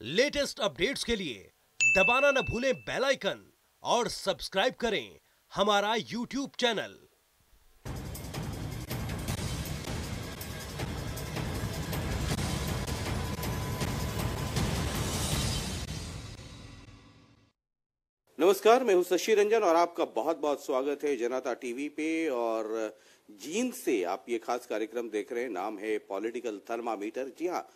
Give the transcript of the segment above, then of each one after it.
Latest updates के लिए दबाना न भूलें बेल आइकन और सब्सक्राइब करें हमारा यूट्यूब चैनल। नमस्कार, मैं हूं शशि रंजन और आपका बहुत बहुत स्वागत है जनता टीवी पे। और जींद से आप ये खास कार्यक्रम देख रहे हैं, नाम है पॉलिटिकल थर्मामीटर। जी हाँ,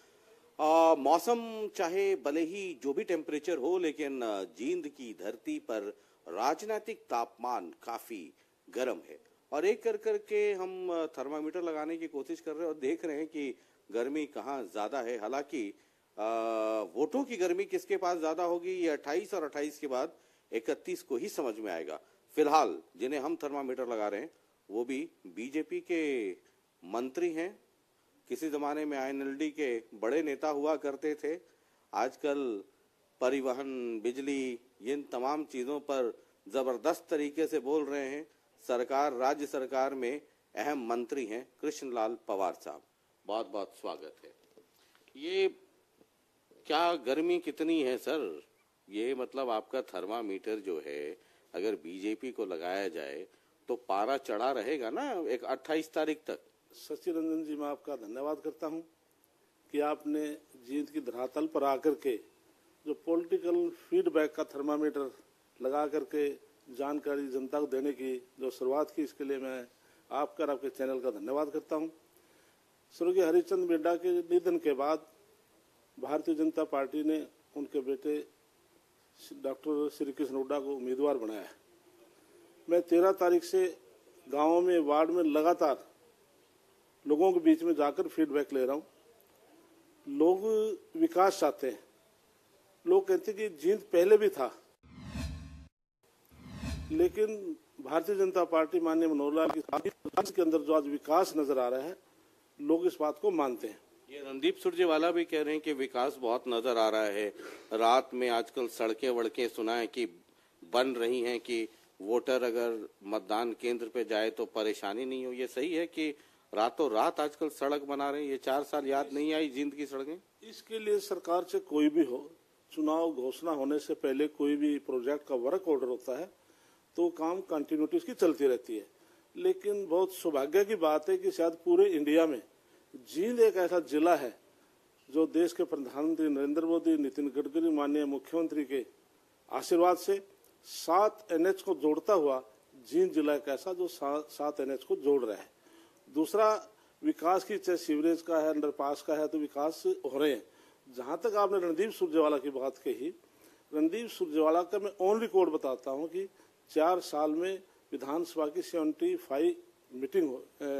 मौसम चाहे भले ही जो भी टेम्परेचर हो, लेकिन जींद की धरती पर राजनीतिक तापमान काफी गर्म है। और एक कर करके हम थर्मामीटर लगाने की कोशिश कर रहे हैं और देख रहे हैं कि गर्मी कहाँ ज्यादा है। हालांकि वोटों की गर्मी किसके पास ज्यादा होगी ये 28 और 28 के बाद 31 को ही समझ में आएगा। फिलहाल जिन्हें हम थर्मामीटर लगा रहे हैं वो भी बीजेपी के मंत्री हैं, किसी जमाने में आईएनएलडी के बड़े नेता हुआ करते थे, आजकल परिवहन, बिजली, इन तमाम चीजों पर जबरदस्त तरीके से बोल रहे हैं। सरकार, राज्य सरकार में अहम मंत्री हैं कृष्णलाल पंवार साहब। बहुत बहुत स्वागत है। ये क्या गर्मी कितनी है सर? ये मतलब आपका थर्मामीटर जो है अगर बीजेपी को लगाया जाए तो पारा चढ़ा रहेगा ना एक 28 तारीख तक। शशि रंजन जी, मैं आपका धन्यवाद करता हूं कि आपने जींद की धरातल पर आकर के जो पॉलिटिकल फीडबैक का थर्मामीटर लगा करके जानकारी जनता को देने की जो शुरुआत की, इसके लिए मैं आपका और आपके चैनल का धन्यवाद करता हूं। स्वर्गीय हरिश्चंद्र बिड्डा के निधन के बाद भारतीय जनता पार्टी ने उनके बेटे डॉक्टर श्री कृष्ण हुड्डा को उम्मीदवार बनाया है। मैं 13 तारीख से गांवों में, वार्ड में लगातार लोगों के बीच में जाकर फीडबैक ले रहा हूं। लोग विकास चाहते हैं। लोग कहते हैं कि जींद पहले भी था, लेकिन भारतीय जनता पार्टी माननीय मनोहर लाल की के अंदर जो आज विकास नजर आ रहा है, लोग इस बात को मानते हैं। ये रणदीप सुरजेवाला भी कह रहे हैं कि विकास बहुत नजर आ रहा है। रात में आजकल सड़कें वड़कें सुना है कि बन रही हैं कि वोटर अगर मतदान केंद्र पे जाए तो परेशानी नहीं हो। ये सही है कि रातों रात आजकल सड़क बना रहे हैं? ये 4 साल याद नहीं आई जींद की सड़कें? इसके लिए सरकार से कोई भी हो, चुनाव घोषणा होने से पहले कोई भी प्रोजेक्ट का वर्क ऑर्डर होता है तो काम कंटिन्यूटी उसकी चलती रहती है। लेकिन बहुत सौभाग्य की बात है कि शायद पूरे इंडिया में जींद एक ऐसा जिला है जो देश के प्रधानमंत्री नरेंद्र मोदी, नितिन गडकरी, माननीय मुख्यमंत्री के आशीर्वाद से 7 NH को जोड़ता हुआ जींद जिला एक ऐसा जो 7 NH को जोड़ रहा है। दूसरा, विकास की चाहे सीवरेज का है, अंडरपास का है, तो विकास हो रहे हैं। जहां तक आपने रणदीप सुरजेवाला की बात कही, रणदीप सुरजेवाला का मैं ऑन रिकॉर्ड बताता हूं कि 4 साल में विधानसभा की 75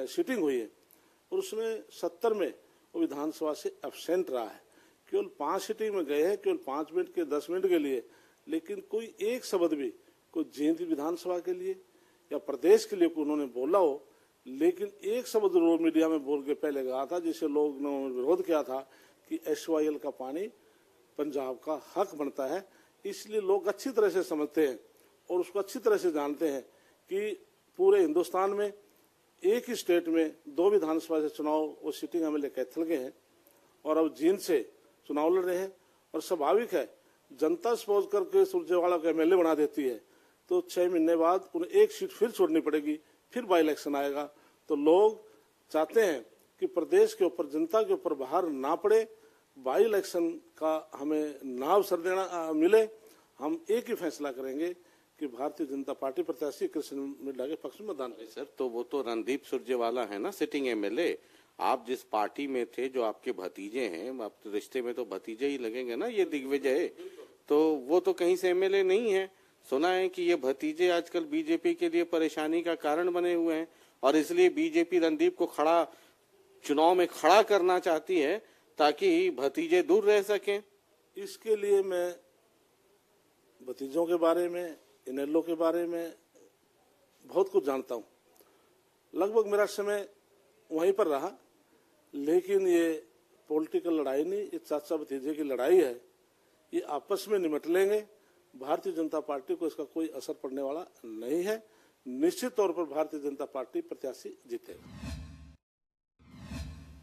सीटिंग हुई है और उसमें 70 में वो विधानसभा से एब्सेंट रहा है। केवल 5 सीटिंग में गए हैं, केवल 5 मिनट के 10 मिनट के लिए, लेकिन कोई एक शब्द भी कोई जींद विधानसभा के लिए या प्रदेश के लिए उन्होंने बोला हो, लेकिन एक शब्द जरूर मीडिया में बोल के पहले कहा था, जिसे लोग ने विरोध किया था कि SYL का पानी पंजाब का हक बनता है। इसलिए लोग अच्छी तरह से समझते हैं और उसको अच्छी तरह से जानते हैं कि पूरे हिंदुस्तान में एक ही स्टेट में 2 विधानसभा से चुनाव वो सिटिंग MLA कैथल के हैं और अब जींद से चुनाव लड़ रहे हैं। और स्वाभाविक है, जनता सपोज करके सुरजेवाला को MLA बना देती है तो 6 महीने बाद उन्हें एक सीट फिर छोड़नी पड़ेगी, फिर बाई इलेक्शन आएगा। तो लोग चाहते हैं कि प्रदेश के ऊपर, जनता के ऊपर भार ना पड़े, बाई इलेक्शन का हमें ना अवसर देना मिले। हम एक ही फैसला करेंगे कि भारतीय जनता पार्टी प्रत्याशी कृष्ण मिड्डा के पक्ष में मतदान करें। सर, तो वो तो रणदीप सुरजेवाला है ना, सिटिंग MLA। आप जिस पार्टी में थे, जो आपके भतीजे हैं, आप तो रिश्ते में तो भतीजे ही लगेंगे ना, ये दिग्विजय, तो वो तो कहीं से MLA नहीं है। सुना है कि ये भतीजे आजकल बीजेपी के लिए परेशानी का कारण बने हुए हैं और इसलिए बीजेपी रणदीप को चुनाव में खड़ा करना चाहती है ताकि भतीजे दूर रह सकें। इसके लिए मैं भतीजों के बारे में, इनेलो के बारे में बहुत कुछ जानता हूं। लगभग मेरा समय वहीं पर रहा, लेकिन ये पॉलिटिकल लड़ाई नहीं, ये चाचा भतीजे की लड़ाई है। ये आपस में निमट लेंगे। भारतीय जनता पार्टी को इसका कोई असर पड़ने वाला नहीं है। निश्चित तौर पर भारतीय जनता पार्टी प्रत्याशी जीतेगा।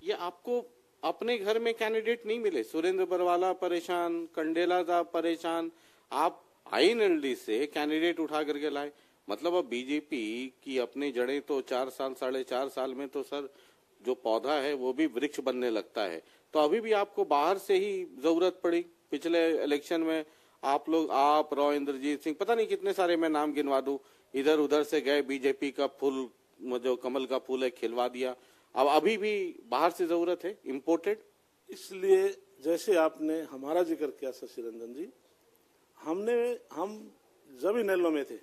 ये आपको अपने घर में कैंडिडेट नहीं मिले। सुरेंद्र बरवाला परेशान, कंडेला साहब परेशान, आप आईएनएलडी से कैंडिडेट उठा करके लाए। मतलब अब बीजेपी की अपनी जड़ें तो 4 साल 4.5 साल में तो सर जो पौधा है वो भी वृक्ष बनने लगता है। तो अभी भी आपको बाहर से ही जरूरत पड़ी। पिछले इलेक्शन में आप रॉ इंद्रजीत सिंह, पता नहीं कितने सारे मैं नाम गिनवा दूं, इधर उधर से गए, बीजेपी का फूल जो कमल का फूल है खिलवा दिया। अब अभी भी बाहर से जरूरत है, इम्पोर्टेड। इसलिए जैसे आपने हमारा जिक्र किया शशि रंजन जी, हम जब इनेलो में थे,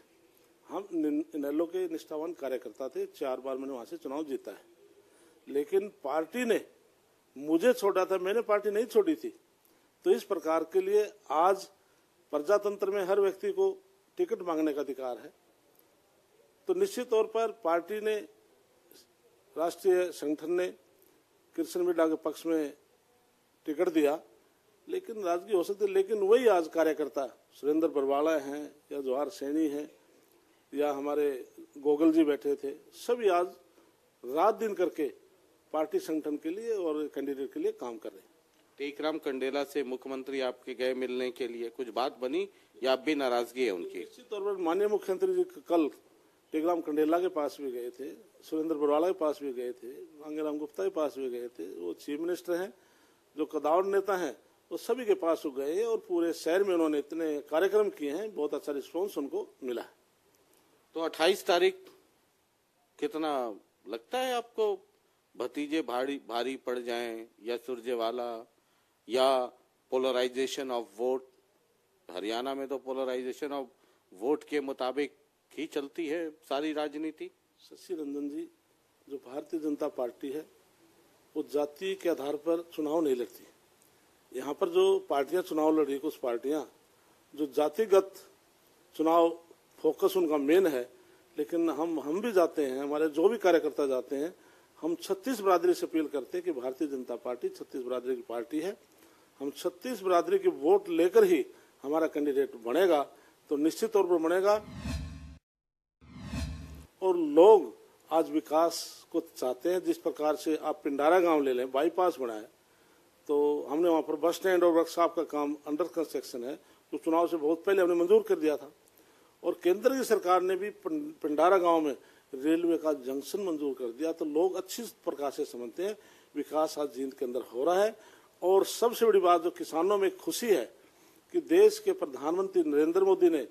हम इनेलो के निष्ठावान कार्यकर्ता थे, 4 बार मैंने वहां से चुनाव जीता है। लेकिन पार्टी ने मुझे छोड़ा था, मैंने पार्टी नहीं छोड़ी थी। तो इस प्रकार के लिए आज प्रजातंत्र में हर व्यक्ति को टिकट मांगने का अधिकार है। तो निश्चित तौर पर पार्टी ने, राष्ट्रीय संगठन ने कृष्ण मिड्डा के पक्ष में टिकट दिया, लेकिन राजकीय हो सकती, लेकिन वही आज कार्यकर्ता सुरेंद्र बरवाला हैं या जवाहर सैनी हैं या हमारे गोगल जी बैठे थे, सभी आज रात दिन करके पार्टी संगठन के लिए और कैंडिडेट के लिए काम कर रहे हैं। टेकराम कंडेला से मुख्यमंत्री आपके गए मिलने के लिए, कुछ बात बनी या अब भी नाराजगी है उनकी? निश्चित तौर पर माननीय मुख्यमंत्री जी कल टेकराम कंडेला के पास भी गए थे, सुरेंद्र बरवाला के पास भी गए थे, मांगेराम गुप्ता के पास भी गए थे। वो चीफ मिनिस्टर हैं, जो कदावर नेता हैं, वो सभी के पास वो गए और पूरे शहर में उन्होंने इतने कार्यक्रम किए हैं, बहुत अच्छा रिस्पॉन्स उनको मिला है। तो 28 तारीख कितना लगता है आपको भतीजे भारी पड़ जाएं या सुरजेवाला या पोलराइजेशन ऑफ वोट? हरियाणा में तो पोलराइजेशन ऑफ वोट के मुताबिक ही चलती है सारी राजनीति। शशि रंजन जी, जो भारतीय जनता पार्टी है वो जाति के आधार पर चुनाव नहीं लड़ती। यहाँ पर जो पार्टियां चुनाव लड़ी, कुछ पार्टियां जो जातिगत चुनाव फोकस उनका मेन है, लेकिन हम भी जाते हैं, हमारे जो भी कार्यकर्ता जाते हैं, हम 36 बरादरी से अपील करते हैं कि भारतीय जनता पार्टी 36 बरादरी की पार्टी है। हम 36 बरादरी की वोट लेकर ही हमारा कैंडिडेट बनेगा, तो निश्चित तौर पर बनेगा। और लोग आज विकास को चाहते हैं। जिस प्रकार से आप पिंडारा गांव ले लें, बाईपास बना है, तो हमने वहां पर बस स्टैंड और वर्कशॉप का काम अंडर कंस्ट्रक्शन है, तो चुनाव से बहुत पहले हमने मंजूर कर दिया था। और केंद्र की सरकार ने भी पिंडारा गांव में रेलवे का जंक्शन मंजूर कर दिया। तो लोग अच्छी प्रकार से समझते हैं विकास आज जींद के अंदर हो रहा है। और सबसे बड़ी बात जो किसानों में खुशी है कि देश के प्रधानमंत्री नरेंद्र मोदी ने,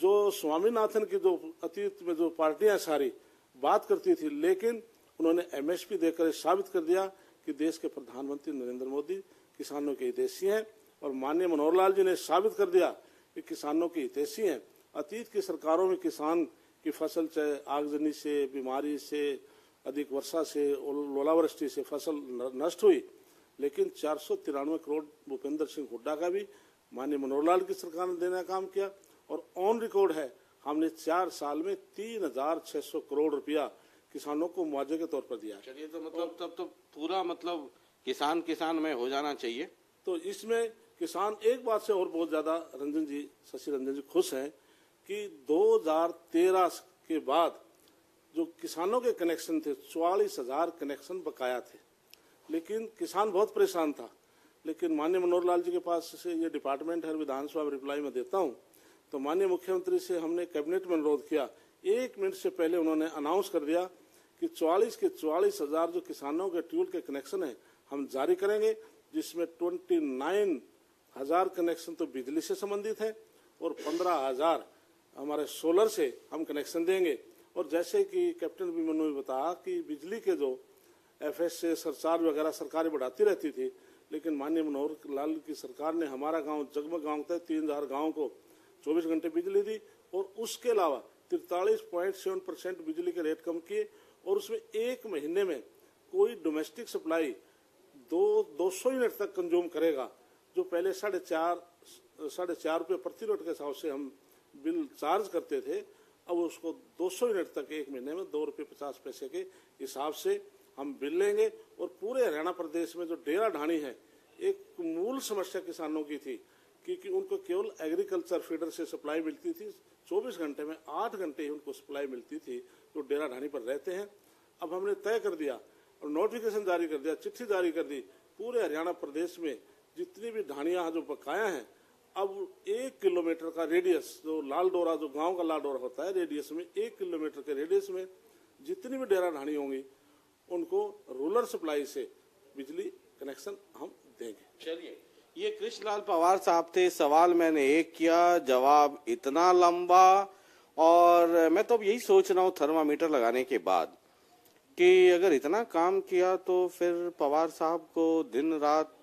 जो स्वामीनाथन की जो अतीत में जो पार्टियां सारी बात करती थी, लेकिन उन्होंने एमएसपी देकर साबित कर दिया कि देश के प्रधानमंत्री नरेंद्र मोदी किसानों के हितैषी हैं। और माननीय मनोहर लाल जी ने साबित कर दिया कि किसानों के हितैषी हैं। अतीत की सरकारों में किसान की फसल चाहे आगजनी से, बीमारी से, अधिक वर्षा से, ओलावृष्टि से फसल नष्ट हुई, लेकिन 493 करोड़ भूपेंद्र सिंह हुड्डा का भी माननीय मनोहर लाल की सरकार ने देने का काम किया। और ऑन रिकॉर्ड है, हमने 4 साल में 3600 करोड़ रुपया किसानों को मुआवजे के तौर पर दिया। चलिए, तो मतलब तब तो पूरा मतलब किसान में हो जाना चाहिए। तो इसमें किसान एक बात से और बहुत ज्यादा रंजन जी, शशि रंजन जी खुश हैं कि 2013 के बाद जो किसानों के कनेक्शन थे, 44,000 कनेक्शन बकाया थे, लेकिन किसान बहुत परेशान था। लेकिन माननीय मनोहर लाल जी के पास से ये डिपार्टमेंट है, विधानसभा में रिप्लाई में देता हूँ, तो माननीय मुख्यमंत्री से हमने कैबिनेट में अनुरोध किया। 1 मिनट से पहले उन्होंने अनाउंस कर दिया कि 44 के 44,000 जो किसानों के ट्यूबवेल के कनेक्शन है हम जारी करेंगे, जिसमें 29,000 कनेक्शन तो बिजली से संबंधित है और 15,000 हमारे सोलर से हम कनेक्शन देंगे। और जैसे कि कैप्टन अभिमन्यु ने बताया कि बिजली के जो एफएस से सरचार्ज वगैरह सरकारें बढ़ाती रहती थी, लेकिन माननीय मनोहर लाल की सरकार ने हमारा गांव जगमग गांव तक 3,000 गाँव को 24 घंटे बिजली दी। और उसके अलावा 43.7% बिजली के रेट कम किए। और उसमें 1 महीने में कोई डोमेस्टिक सप्लाई 200 यूनिट तक कंज्यूम करेगा, जो पहले 4.5 रुपये प्रति यूनिट के हिसाब से हम बिल चार्ज करते थे, अब उसको 200 यूनिट तक 1 महीने में 2 रुपये 50 पैसे के हिसाब से हम बिल लेंगे। और पूरे हरियाणा प्रदेश में जो डेरा ढाणी है, एक मूल समस्या किसानों की थी, क्योंकि उनको केवल एग्रीकल्चर फीडर से सप्लाई मिलती थी। 24 घंटे में 8 घंटे ही उनको सप्लाई मिलती थी, जो डेरा ढाणी पर रहते हैं। अब हमने तय कर दिया और नोटिफिकेशन जारी कर दिया, चिट्ठी जारी कर दी पूरे हरियाणा प्रदेश में जितनी भी ढाणियां जो बकाया हैं, अब 1 किलोमीटर का रेडियस, जो लाल डोरा, जो गांव का लाल डोरा होता है, रेडियस में 1 किलोमीटर के रेडियस में जितनी भी डेरा ढाणी होंगी उनको रूरल सप्लाई से बिजली कनेक्शन हम देंगे। चलिए, ये कृष्णलाल पवार साहब थे। सवाल मैंने एक किया, जवाब इतना लंबा, और मैं तो अब यही सोच रहा हूँ थर्मामीटर लगाने के बाद कि अगर इतना काम किया तो फिर पवार साहब को दिन रात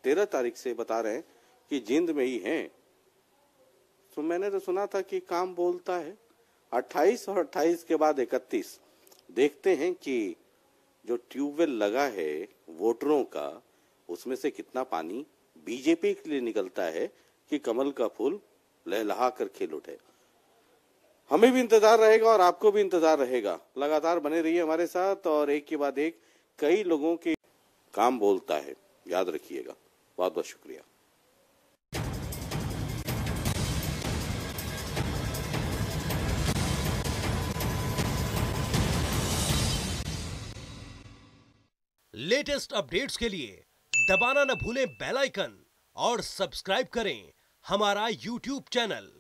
13 तारीख से बता रहे हैं कि जींद में ही हैं। तो मैंने तो सुना था कि काम बोलता है। 28 और 28 के बाद 31 देखते हैं कि जो ट्यूबवेल लगा है वोटरों का, उसमें से कितना पानी बीजेपी के लिए निकलता है कि कमल का फूल लहलहा कर खिल उठे। हमें भी इंतजार रहेगा और आपको भी इंतजार रहेगा। लगातार बने रहिए हमारे साथ, और एक के बाद एक कई लोगों के काम बोलता है, याद रखिएगा। बहुत बहुत शुक्रिया। लेटेस्ट अपडेट्स के लिए दबाना न भूलें बेल आइकन और सब्सक्राइब करें हमारा YouTube चैनल।